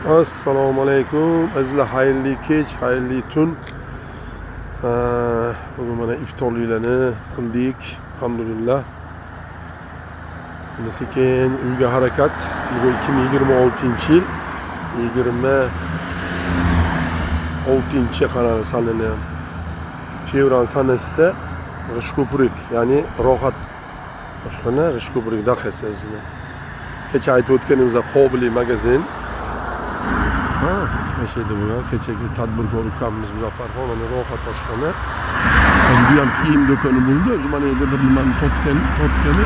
Assalomu alaykum. Azizlar, xayrli kech, xayrli tun. Bugun mana iftorliklarni qildik. Alhamdulillah. Endi sekin uyga harakat. Bugun 2026-yil 26 qanal sanani. Fevral sanasida G'ishko'prik, ya'ni rohat oshxona G'ishko'prik dahasizlar. Kecha aytib o'tganimizda Qobiliy magazin. Şeyde bu ya, keçeki tadbirkor ukamımız Muzaffarxon, ona rohat oshxona. Bu ham kiyim do'koni bo'ldi. O'zi mana endi bir nimani topgani.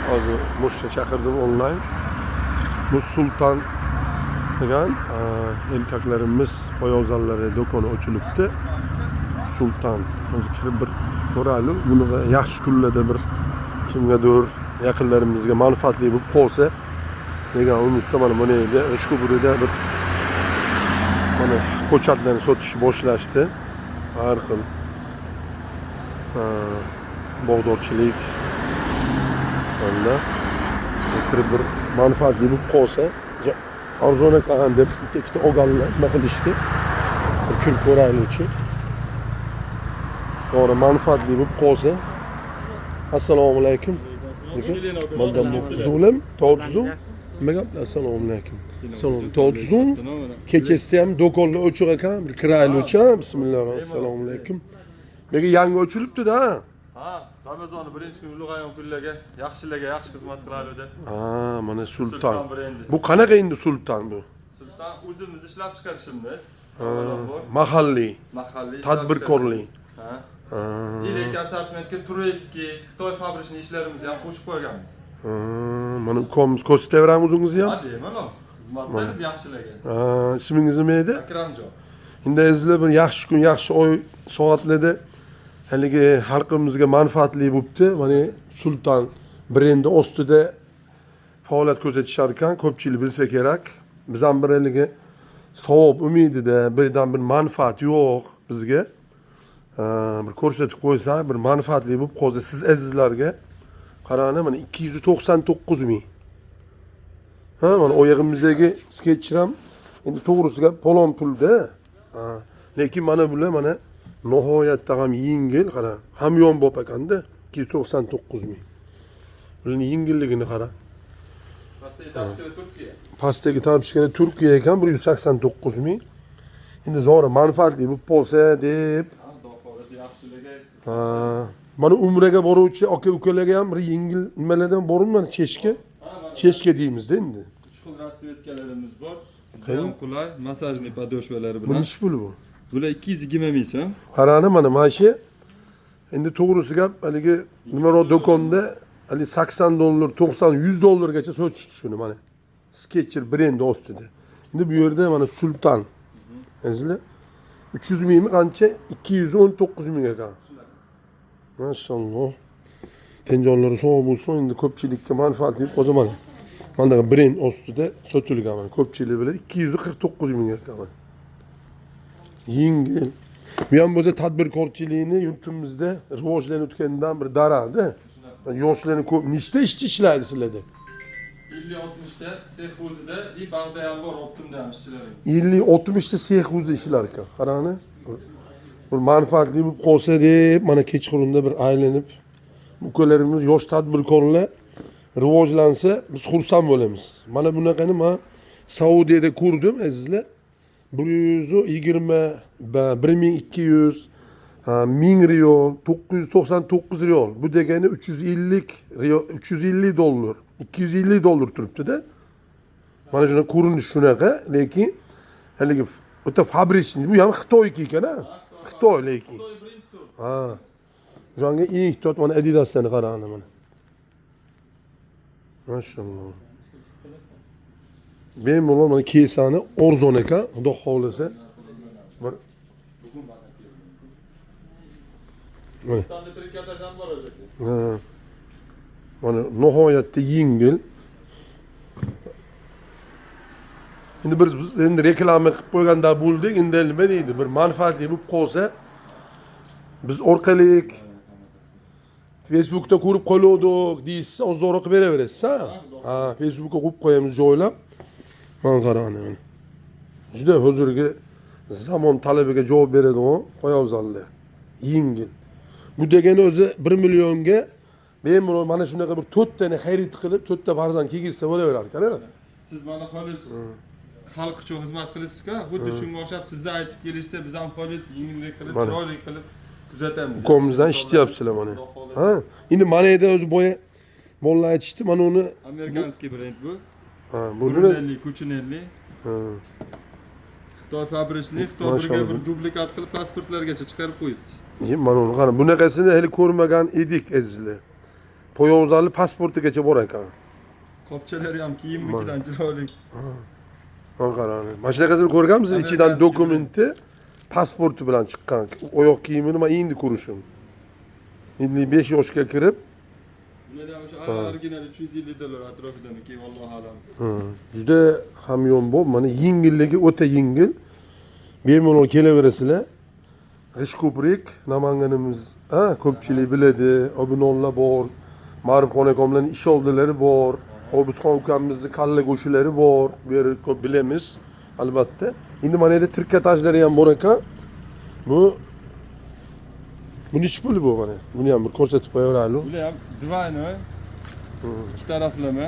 Hozir mushta chaqirdim online. Bu Sultan degan erkaklarimiz poyabzallari do'koni ochilibdi. Sultan. Hozir kirib bir ko'raylik. Buni yaxshi kunlarda bir kimgadir yaqinlarimizga manfaatli bo'lib qolsa degan umidda mana buni edi. G'ishko'prikda bir mana ko'chatlarni sotishni boshlashdi. Har xil bog'dorchilik bunda kirib bir manfaatli bo'lib qolsa, arzon qilgan deb ikkita olganlar nima qilishdi? Bir kirib ko'raylikchi. To'g'ri manfaatli bo'lib qolsa. Assalomu alaykum. Mandan zo'lim, to'g'ri. Assalomu alaykum. Assalomu to'g'ri. Kechasi ham do'konlar ochiq ekan, bir kiraylikchi. Bismillahirrohmanirrohim. Assalomu alaykum. Nega yangi ochilibdi-da? Ha, Ramazon birinchi kun ulug'aygan kunlarga, yaxshilarga yaxshi xizmat qilardi. Mana Sultan. Bu qanaqa endi Sultan bu? Sultan o'zimiz ishlab chiqarishimiz. Mahalliy Mahalliy tadbirkorlik. Ilk assortimentga Turetskiy, Xitoy fabrikasini ishlarimizni ham qo'shib qo'yganmiz. Mana ukomiz ko'rsataveramiz o'zingizni ham. Ha, deyman, xizmatlarimiz yaxshilarga. Ismingiz nima edi? Akramjon. Endi sizlar bir yaxshi kun, yaxshi oy soatlarda haligi xalqimizga manfaatli bo'libdi. Mana Sultan brendi ostida faoliyat ko'rsatishar ekan, ko'pchilik bilsa kerak. Biz ham bir haligi savob umidida birdan bir manfaat yo'q bizga. Bir ko'rsatib qo'ysa, bir manfaatli bo'lib qolsa siz azizlarga qarani mana 299 ming. Mana oyog'imizdagi sketchram endi to'g'risiga polon pulda. Lekin mana bular mana nihoyatda ham yengil, qara. Hamyon bo'lib ekanda 299 ming. Bularning yengilligini qara. Pastdagi tabishkada Turkiya ekan 189 ming. Endi zo'ra manfaatli bo'lib qolsa deb. Mana umraga boruvchi aka-ukalarga ham bir yengil nimalardan bormayman cheshka. Cheshka deymizda endi. Uch xil rasvetkalarimiz bor. Ham qulay masajli podoshvalari bilan. Bu nechi pul bu? Bular 220 ming so'm. Qarani mana shu. Endi to'g'risi gap, haligi nimaro do'konda hali 80 dollar, 90, 100 dollargacha sotishdi shuni mana. Sketcher brendi ostida. Endi bu yerda mana Sultan. Azizlar 300 mingmi qancha? 219 ming ekan. Maşallah. Tenconları soğuk olsun, endi ko'pchilikka manfaatli qolsa mana. Mana brend ostida sotilgan mana. Ko'pchilik bilan 249 ming ekan. Yengil. Bu ham bo'lsa tadbirkorchilikni yurtimizda rivojlanayotganidan bir darakda. Yoshlarni ko'p nechta ishchi ishlaydi sizlarda? 50-60 ta sex o'zida, bag'da ham bor optimda ham ishchilarimiz. 50-60 ta sex o'zida ishlar ekan. Qarani. Bir manfaatli bo'lib qolsa deb mana kechqurunda bir aylanib ukalarimiz yosh tadbirkorlar rivojlansa biz xursand bo'lamiz. Mana bunaqani men Saudiyada ko'rdim azizlar. 120, 1200, 1000 riyol, 999 riyol. Bu degani 350 dollar, 250 dollar turibdi-da. Mana shuna ko'rinish shunaqa, lekin haligi o'ta fabrikni bu ham Xitoyniki ekan-a. Xitoy lekin. Jonga eng tot mana Adidas'larni qaranglar mana. Maşallah. Bemalol mana kesani arzon ekan, xudo xolasa. Mana mana nihoyatda yengil. Endi biz endi reklama qilib qo'yganda bo'ldik, endi nima deydi? Bir manfaatli bo'lib qolsa biz orqali Facebook'ta ko'rib qoluvdik deysiz, ozroq qilib beraverasiz, ha? Ha, Facebook'ga qo'yib qo'yamiz joylab. Mana qarang. juda hozirgi zamon talabiga javob beradigan poyabzallar. Yengil. Bu degani o'zi 1 millionga bemalol mana shunaqa bir 4 tani xarid qilib, 4 ta farzand kiygizsa bo'laverar ekan-a. Siz mana xolis xalq uchun xizmat qilasizku, xuddi shunga o'xshab sizni aytib kelishsa, biz ham xolis yengillik qilib, chiroyli qilib kuzatamiz. Ukamizdan ishlayapsizlar mana. Ha? Endi mana yerda o'zi boya bolalar aytishdi, mana uni Amerikanskiy brend bu. ha, bu Brunelli, Kuchinelli. Xitoy fabrikli, Xitoy birga bir dublikat qilib pasportlargacha chiqarib qo'yibdi. mana uni qara. Bunaqasini hali ko'rmagan edik azizlar. Poyabzali pasportigacha bor ekan. Qopchalari ham kiyimnikidan chiroyli. Mana qarang. Mana shunaqasini ko'rganmisiz? Ichidan dokumenti, pasporti bilan chiqqan. Oyoq kiyimini men endi ko'rishim. Endi 5 yoshga kirib, Bular ham o'sha original 350 dollar atrofidaniki, vallohu alam. juda hamyonbop, mana yengilligi o'ta yengil. Bemalol kelaverasizlar. G'ish ko'prik Namanganimiz, ko'pchilik biladi. Obunonlar bor. Ma'rif xonakomlarning ish oldilari bor. Obidxon ukamizning kalla go'shilari bor. Bu yerni ko'p bilamiz, albatta. Endi mana yerda trikotajlari ham bor ekan. Bu nechi pul bu mana? Buni ham bir ko'rsatib qo'yaveraylik. Bular ham двойной. Ikki taraflama.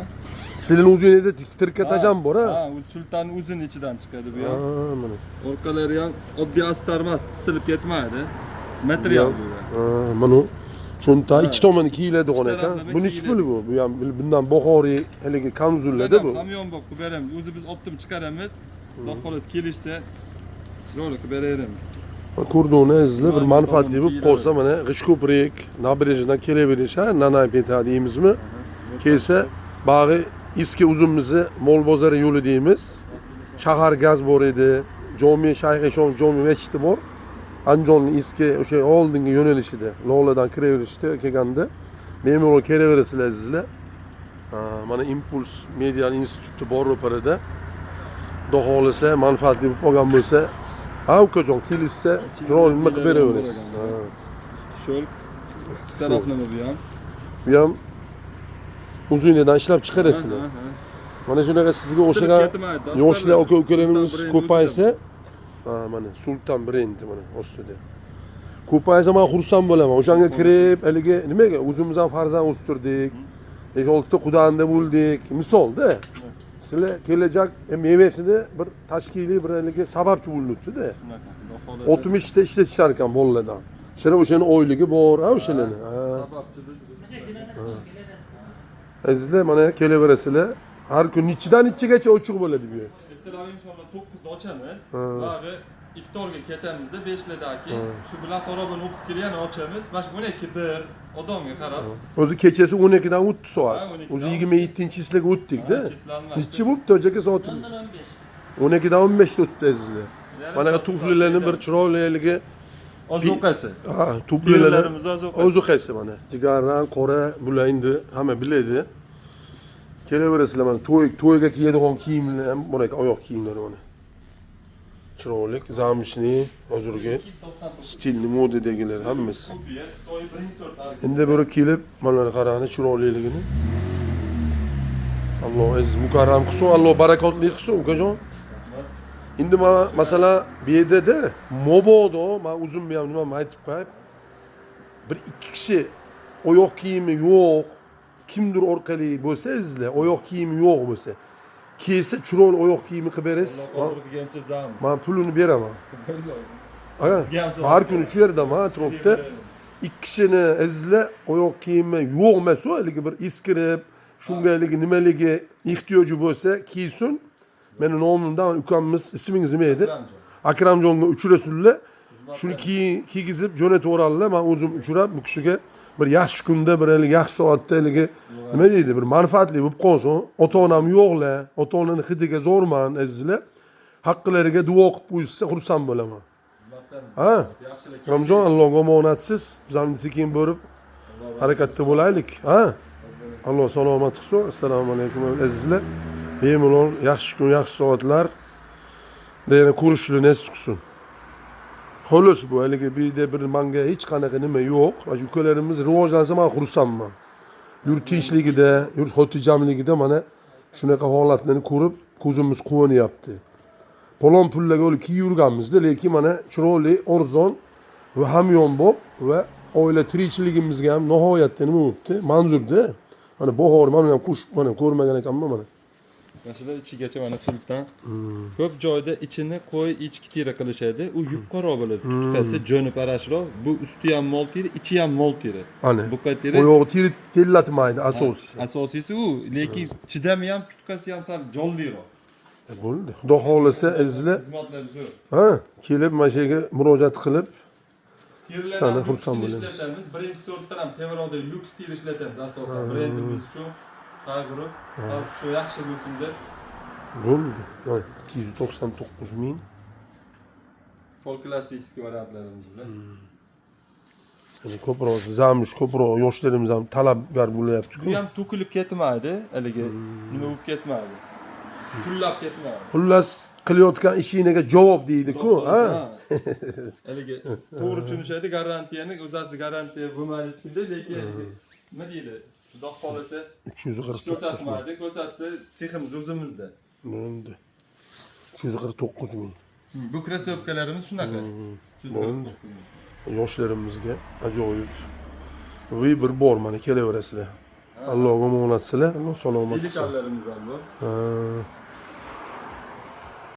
Sizning o'zingizda trikotaj ham bor, ha? Ha, u sultan uzun ichidan chiqadi bu Ha, ham. mana. Orqalari ham oddiy astar emas, titilib ketmaydi. Material bu. Ha, mana cho'nta ikki tomoni kiyiladigan ekan. Bu nechi pul bu? Bu ham bundan Buxoriy haligi kamzullarda bu. Hamyonbop qilib beramiz. O'zi biz optim chiqaramiz. Xudo xolos kelishsa, chiroyli qilib beraveramiz. Ko'rdingmi azizlar, bir manfaatli bo'lib qolsa mana G'ish ko'prik, Nabrejidan kelaverish, ha, Nanay peta deymizmi? Kelsa, bag'i eski uzunimizni Mol bozori yo'li deymiz. Shahar gaz bor edi, Jomi Shayxeshon Jomi masjidi bor. Andijonning eski o'sha oldingi yo'nalishida, Loladan kiraverishda kelganda bemalol kelaverasizlar azizlar. Mana Impuls Media instituti bor ro'parada. Xudo xolisa manfaatli bo'lib qolgan bo'lsa, ukajon kelishsa, chiroyli qilib beraverasiz. Sho'lk. Ikki taraflama bu ham. Bu ham uzunlardan ishlab chiqarasizlar. Mana shunaqa sizga o'xshagan yoshlar aka-ukalarimiz ko'paysa, mana Sultan brendi mana ostida. Ko'paysa men xursand bo'laman. O'shanga kirib, haligi nimaga o'zimiz ham farzand o'stirdik. 5-6 ta qudanda bo'ldik. Misolda. Sizlar kelajak mevasini bir tashkiliy bir haligi sababchi bo'libdi-da. 60 ta ishlatishar ekan bolalardan. Sira o'shani oyligi bor, o'shalarni. Sababchi biz. Azizlar mana kelaverasizlar. Har kun nechidan nechigacha ochiq bo'ladi bu yer. Ertalab inshaalloh 9 da ochamiz. Bag'i iftorga ketamizda 5 lardaki. Shu bilan qorobani o'qib kelgan ochamiz. Mana 12:1 odamga qarab. O'zi kechasi 12 dan o'tdi soat. Ha, 12 O'zi dan 27-chislaga o'tdik-da. Chislanmas. Nechi bo'pti o'jaga soatim? 12 dan 15 ta o'tdi azizlar. Mana bu tuflilarning bir chiroyliligi. Ozuqasi. Ha, tuflilarimiz ozuqasi. ozuqasi mana. Jigarran, qora, bular endi hamma biladi. Kelaverasizlar mana to'yga kiyadigan kiyimlar ham bor ekan, oyoq kiyimlari mana. Chiroyli, zamishni, hozirgi stilni modadagilar hammasi. Endi bir kelib, mana qarani chiroyliligini. Alloh aziz mukarram qilsin, Alloh barakotli qilsin, ukajon. Endi masalan, bu yerda mobodo, men uzun bir ham nima aytib qo'yib, bir ikki kishi oyoq kiyimi yo'q, kimdir orqali bo'lsa, sizlar oyoq kiyimi yo'q bo'lsa, kelsa chiroyli oyoq kiyimi qilib berasiz. Qoldirgancha zamiz. Men pulini beraman. Har kuni shu yerdaman, atrofda. Ikki kishini azizlar oyoq kiyimi yo'q emas, haligi bir eskirib, shunga haligi nimaligi ehtiyoji bo'lsa, kiysin. Meni nomimdan ukammiz, ismingiz nima edi? Akramjonga uchrasizlar. Shuni kiygizib jo'natib yuboradilar. Men o'zim uchrab bu kishiga bir yaxshi kunda, bir yaxshi soatda haligi nima deydi, bir manfaatli bo'lib qolsin. Ota-onam yo'qlar, ota-onaning hidiga zo'rman azizlar. Haqqilariga duo qilib qo'ysa xursand bo'laman. Ha? Ramjon, Allohga omonatsiz, bizlarni sekin bo'lib harakatda bo'laylik. Ha? Alloh salomat qilsin. Assalomu alaykum azizlar. Bemalol yaxshi kun, yaxshi soatlar. Yana ko'rishni nasib qilsin. Xolos bu haligi bir menga hech qanaqa nima yo'q. Mana ukalarimiz rivojlansa men xursandman. Yurt tinchligida, yurt xotirjamligida mana shunaqa holatlarni ko'rib ko'zimiz quvunyapti. polon pullaga olib kiyib yurganmizda, lekin mana chiroyli, arzon va hamyonbop va oila tirikchiligimizga ham nihoyatda nima bo'libdi? Manzurda. Mana bahor men ham qush mana ko'rmagan ekanman mana. Mana shular ichigacha mana sultan. Ko'p joyda ichini qo'y ichki teri qilishadi. U yupqaroq bo'ladi. Tutqasi jo'ni parashroq. Bu usti ham mol teri, ichi ham mol teri. Ana. Bu qayteri. Oyog'i teri tellatmaydi asosiy. Asosiysi u, lekin chidami ham tutqasi ham sal jonliroq. Bo'ldi. Xudo xolasa izlar. Xizmatlar zo'r. Ha, kelib mana shu yerga murojaat qilib Terilar sana ham xursand bo'lamiz. ishlatamiz. Birinchi sortdan ham tevaroqda lyuks teri ishlatamiz asosan. Brendimiz uchun qayg'urib, xalq uchun yaxshi bo'lsin deb. Bo'ldi. 299 ming. Pol klassik variantlarimiz bilan. Yani ko'proq zamish, ko'proq yoshlarimiz ham talabgor bo'lyapti-ku. Bu ham to'kilib ketmaydi, haligi nima bo'lib ketmaydi. Pullab ketmaydi. Xullas qilayotgan ishingizga javob deydi-ku, ha? Haligi to'g'ri tushunishadi, garantiyani o'zasi garantiya bo'lmaydi ichida, lekin nima deydi? Xudo xolasa 249 ko'rsatmaydi, ko'rsatsa seximiz o'zimizda. Bo'ldi. 249 ming. Bu krossovkalarimiz shunaqa. 249 ming. Yoshlarimizga ajoyib. Bir bor mana kelaverasizlar. Alloh omonat sizlar, Alloh salomat qilsin. Filikallarimiz ham bor. Ha.